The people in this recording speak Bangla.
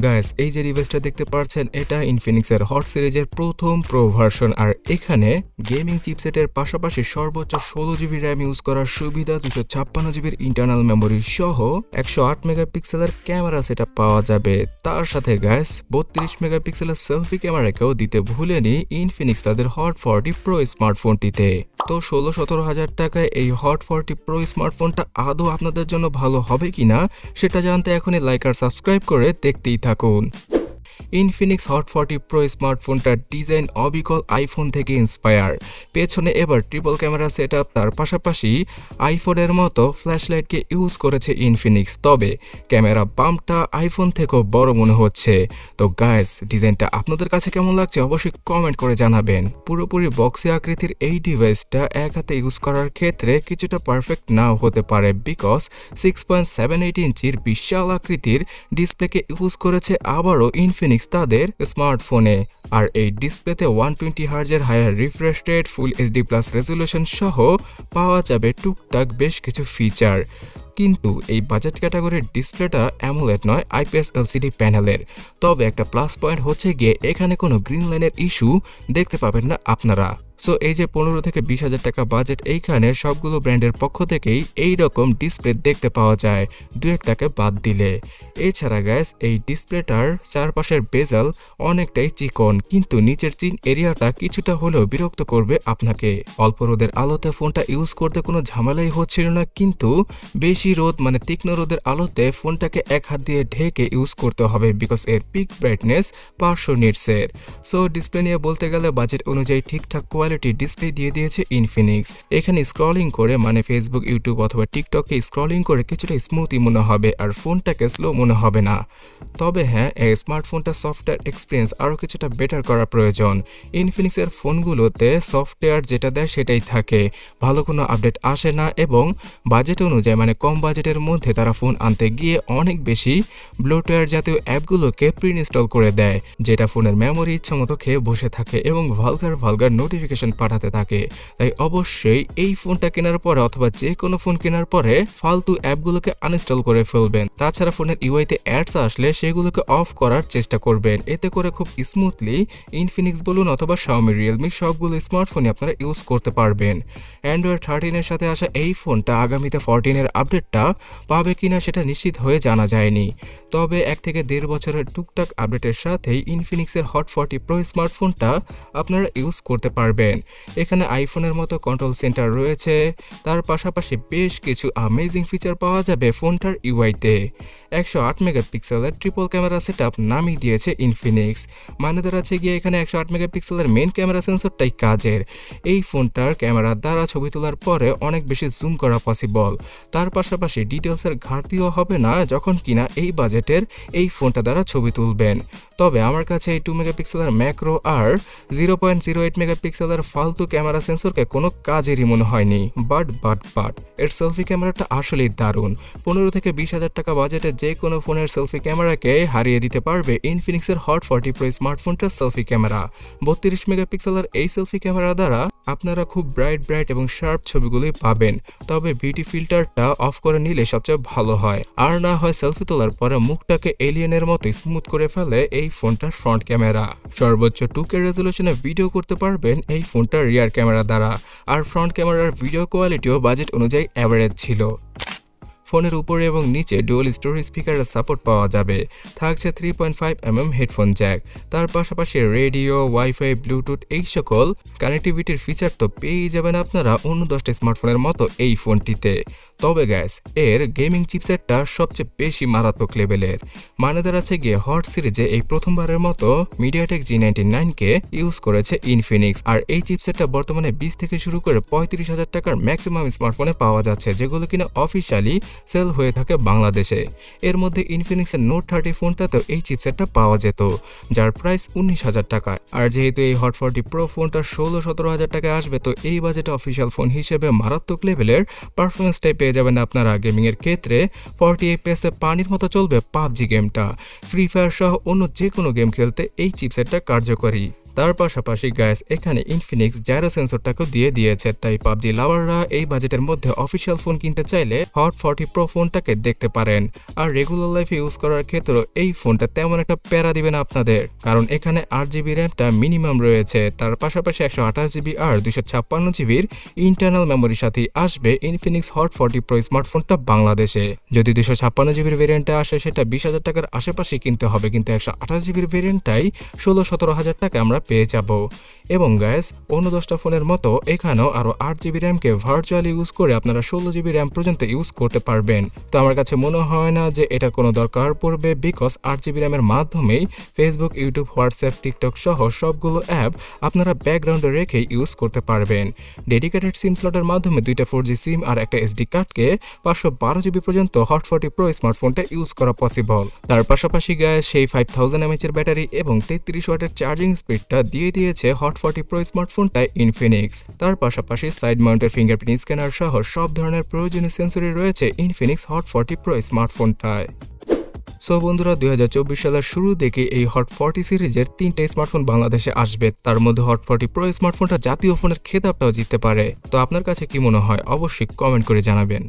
গাইস, এই যে ডিভাইসটা দেখতে পাচ্ছেন এটা ইনফিনিক্সের হট সিরিজের প্রথম প্রো ভার্সন। আর এখানে গেমিং চিপসেটের পাশাপাশি সর্বোচ্চ 16GB র্যাম ইউজ করার সুবিধা, 256GB ইন্টারনাল মেমোরি সহ 108 মেগাপিক্সেলের ক্যামেরা সেটআপ পাওয়া যাবে। তার সাথে গাইস 32 মেগাপিক্সেলের সেলফি ক্যামেরাকেও দিতে ভুলেনি ইনফিনিক্স তাদের হট 40 প্রো স্মার্টফোনটিতে। তো 16-17 হাজার টাকায় এই হট 40 প্রো স্মার্টফোনটা আদৌ আপনাদের জন্য ভালো হবে কিনা সেটা জানতে এখনই লাইক আর সাবস্ক্রাইব করে দেখতেই থাকুন। ইনফিনিক্স হট 40 প্রো স্মার্টফোনটার ডিজাইন অবিকল আইফোন থেকে ইন্সপায়ার। পেছনে এবার ট্রিপল ক্যামেরা সেটআপ, তার পাশাপাশি আইফোনের মতো ফ্ল্যাশলাইটকে ইউজ করেছে ইনফিনিক্স, তবে ক্যামেরা বাম্পটা আইফোন থেকেও বড় মনে হচ্ছে। তো গাইস, ডিজাইনটা আপনাদের কাছে কেমন লাগছে অবশ্যই কমেন্ট করে জানাবেন। পুরোপুরি বক্সি আকৃতির এই ডিভাইসটা এক হাতে ইউজ করার ক্ষেত্রে কিছুটা পারফেক্ট নাও হতে পারে, বিকজ 6.78 ইঞ্চির বিশাল আকৃতির ডিসপ্লেকে ইউজ করেছে আবারও ইনফিনিক্স তাদের স্মার্টফোনে। আর এই ডিসপ্লেতে 120 হার্জের higher refresh rate, full HD plus resolution সহ পাওয়া যাবে টুকটাক বেশ কিছু ফিচার। কিন্তু এই বাজেট ক্যাটাগরির ডিসপ্লেটা অ্যামোলেড নয়, আইপিএস এলসিডি প্যানেলের। তবে একটা প্লাস পয়েন্ট হচ্ছে গিয়ে এখানে কোনো গ্রিন লাইনের ইস্যু দেখতে পাবেন না আপনারা। সো এই যে 15 থেকে 20 হাজার টাকা বাজেট, এইখানে সবগুলো ব্র্যান্ডের পক্ষ থেকেই এই রকম ডিসপ্লে দেখতে পাওয়া যায়, দু একটাকে বাদ দিলে। এছাড়া গ্যাস, এই ডিসপ্লেটার চারপাশের বেজাল অনেকটাই চিকন, কিন্তু নিচের চিন এরিয়াটা কিছুটা হলেও বিরক্ত করবে আপনাকে। অল্প রোদের আলোতে ফোনটা ইউজ করতে কোনো ঝামেলাই হচ্ছিল না, কিন্তু বেশি রোদ মানে তীক্ষ্ণ রোদের আলোতে ফোনটাকে এক হাত দিয়ে ঢেকে ইউজ করতে হবে, বিকজ এর পিক ব্রাইটনেস 500 নিটসের। সো ডিসপ্লে নিয়ে বলতে গেলে বাজেট অনুযায়ী ঠিকঠাক ডিসপ্লে দিয়ে দিয়েছে ইনফিনিক্স। এখানে স্ক্রলিং করে মানে ফেসবুক, ইউটিউব অথবা টিকটকে স্ক্রলিং করে কিছুটা স্মুথই মনে হবে, আর ফোনটাকে স্লো মনে হবে না। তবে হ্যাঁ, এই স্মার্টফোনটা সফটওয়্যার এক্সপিরিয়েন্স আরও কিছুটা বেটার করা প্রয়োজন। ইনফিনিক্সের ফোনগুলোতে সফটওয়্যার যেটা দেয় সেটাই থাকে, ভালো কোনো আপডেট আসে না, এবং বাজেট অনুযায়ী মানে কম বাজেটের মধ্যে তারা ফোন আনতে গিয়ে অনেক বেশি ব্লোটওয়্যার জাতীয় অ্যাপগুলোকে প্রি ইনস্টল করে দেয়, যেটা ফোনের মেমোরি ইচ্ছামতো খেয়ে বসে থাকে এবং ভালগার নোটিফিকেশন পাঠাতে থাকে। তাই অবশ্যই এই ফোনটা কেনার পরে অথবা যে কোনো ফোন কেনার পরে ফালতু অ্যাপগুলোকে আনইনস্টল করে ফেলবেন। তাছাড়া ফোনের ইউআইতে অ্যাডস আসলে সেগুলোকে অফ করার চেষ্টা করবেন, এতে করে খুব স্মুথলি ইনফিনিক্স বলুন অথবা শাওমি, রিয়েলমি সবগুলো স্মার্টফোনই আপনারা ইউজ করতে পারবেন। অ্যান্ড্রয়েড 13-এর সাথে আসা এই ফোনটা আগামীতে 14-এর আপডেটটা পাবে কিনা সেটা নিশ্চিত হয়ে জানা যায়নি, তবে 1 থেকে 1.5 বছরের টুকটাক আপডেটের সাথেই ইনফিনিক্সের হট 40 প্রো স্মার্টফোনটা আপনারা ইউজ করতে পারবেন। এখানে আইফোনের মতো কন্ট্রোল সেন্টার রয়েছে, তার পাশাপাশি বেশ কিছু অ্যামেজিং ফিচার পাওয়া যাবে ফোনটার ইউআইতে। 108 মেগাপিক্সেলের ট্রিপল ক্যামেরা সেটআপ নামিয়ে দিয়েছে ইনফিনিক্স, মানে দাঁড়াচ্ছে গিয়ে এখানে 108 মেগাপিক্সেলের মেন ক্যামেরা সেন্সরটাই কাজের। এই ফোনটার ক্যামেরার দ্বারা ছবি তোলার পরে অনেক বেশি জুম করা পসিবল, তার পাশাপাশি ডিটেলসের ঘাটতিও হবে না যখন কিনা এই বাজেটের এই ফোনটা দ্বারা ছবি তুলবেন। তবে আমার কাছে এই 2 মেগাপিক্সেলের ম্যাক্রো আর 0.08 মেগাপিক্সেলের ফালতু ক্যামেরা সেন্সরকে কোনো কাজেরই মনে হয়নি। বাট এর সেলফি ক্যামেরাটা আসলেই দারুণ। 15 থেকে 20 হাজার টাকা বাজেটে যে কোনো ফোনের সেলফি ক্যামেরাকে হারিয়ে দিতে পারবে ইনফিনিক্সের হট 40 প্রো স্মার্টফোনটার সেলফি ক্যামেরা। 32 মেগাপিক্সেলের এই সেলফি ক্যামেরা দ্বারা আপনারা খুব ব্রাইট এবং শার্প ছবিগুলোই পাবেন, তবে বিউটি ফিল্টারটা অফ করে নিলে সবচেয়ে ভালো হয়। আর না হয় সেলফি তোলার পরে মুখটাকে এলিয়েনের মতো স্মুথ করে ফেলে এই ফোনটার ফ্রন্ট ক্যামেরা। সর্বোচ্চ 2K রেজলিউশনে ভিডিও করতে পারবেন এই ফোনটার রিয়ার ক্যামেরা দ্বারা, আর ফ্রন্ট ক্যামেরার ভিডিও কোয়ালিটিও বাজেট অনুযায়ী অ্যাভারেজ ছিল। ফোনের উপরে এবং নিচে ডুয়াল স্টোরেজ স্পিকারের সাপোর্ট পাওয়া যাবে, থাকছে 3.5mm হেডফোন জ্যাক, তার পাশাপাশি রেডিও, ওয়াইফাই, ব্লুটুথ এই সকল কানেক্টিভিটির ফিচার তো পেয়েই যাবেন আপনারা অন্য 10টা স্মার্টফোনের মতো এই ফোনটিতে। তবে গ্যাস, এর গেমিং চিপসেটটা সবচেয়ে বেশি মারাত্মক লেভেলের, মানে দাঁড়াচ্ছে গিয়ে হট সিরিজে এই প্রথমবারের মতো মিডিয়াটেক G99কে ইউজ করেছে ইনফিনিক্স। আর এই চিপসেটটা বর্তমানে 20 থেকে শুরু করে 35 হাজার টাকার ম্যাক্সিমাম স্মার্টফোনে পাওয়া যাচ্ছে, যেগুলো কিনা অফিসিয়ালি সেল হয়ে থাকে বাংলাদেশে। এর মধ্যে ইনফিনিক্সের নোট 30 ফোনটাতেও এই চিপসেটটা পাওয়া যেত, যার প্রাইস 19 হাজার টাকা। আর যেহেতু এই হট 40 প্রো ফোনটা 16-17 হাজার টাকায় আসবে, তো এই বাজেটে অফিসিয়াল ফোন হিসেবে মারাত্মক লেভেলের পারফরমেন্সটাই পেয়ে যাবেন আপনারা। গেমিং এর ক্ষেত্রে 40 FPS এ পানির মতো চলবে পাবজি গেমটা, ফ্রি ফায়ার সহ অন্য যে কোনো গেম খেলতে এই চিপসেটটা কার্যকরী। তার পাশাপাশি গাইস এখানে ইনফিনিক্স জাইরো সেন্সরটাকেও দিয়ে দিয়েছে, তাই পাবজি লাভাররা এই বাজেটের মধ্যে অফিসিয়াল ফোন কিনতে চাইলে হট 40 প্রো ফোনটাকে দেখতে পারেন। আর রেগুলার লাইফে ইউজ করার ক্ষেত্রে এই ফোনটা তেমন একটা প্যারা দিবে না আপনাদের, কারণ এখানে 8GB র্যামটা মিনিমাম রয়েছে। তার পাশাপাশি 128GB আর 256GBর ইন্টারনাল মেমোরির সাথে আসবে ইনফিনিক্স হট 40 প্রো স্মার্টফোনটা বাংলাদেশে। যদি 256GBর ভেরিয়েন্টটা আসে সেটা 20,000 টাকার আশেপাশে কিনতে হবে, কিন্তু 128GBর ভেরিয়েন্টটাই 16-17 হাজার টাকা আমরা পেয়ে যাব। এবং গাইস অন্য 10টা ফোনের মতো এখানেও আরো 8GB র্যামকে ভার্চুয়ালি ইউজ করে আপনারা 16GB র্যাম পর্যন্ত ইউজ করতে পারবেন। তো আমার কাছে মনে হয় না যে এটার কোনো দরকার পড়বে, বিকজ 8GB র্যামের মাধ্যমেই ফেসবুক, ইউটিউব, হোয়াটসঅ্যাপ, টিকটক সহ সবগুলো অ্যাপ আপনারা ব্যাকগ্রাউন্ডে রেখে ইউজ করতে পারবেন। ডেডিকেটেড সিম স্লটের মাধ্যমে 2টা 4G সিম আর একটা SD কার্ডকে 512GB পর্যন্ত হট 40 প্রো স্মার্টফোনটা ইউজ করা পসিবল। তার পাশাপাশি গাইস সেই 5000 mAh এর ব্যাটারি এবং 33 ওয়াটের চার্জিং স্পিডটা দিয়ে দিয়েছে হট 40 প্রো স্মার্টফোনটা ইনফিনিক্স। তার পাশাপাশি সাইড মাউন্টেড ফিঙ্গারপ্রিন্ট স্ক্যানার সহ সব ধরনের প্রয়োজনীয় সেন্সরি রয়েছে ইনফিনিক্স হট 40 প্রো স্মার্টফোনটায়। সো বন্ধুরা 2024 সালের শুরু থেকে এই হট 40 সিরিজের 3টে স্মার্টফোন বাংলাদেশে আসবে, তার মধ্যে হট 40 প্রো স্মার্টফোনটা জাতীয় ফোনের খেতাবটাও জিততে পারে। তো আপনার কাছে কি মনে হয় অবশ্যই কমেন্ট করে জানাবেন।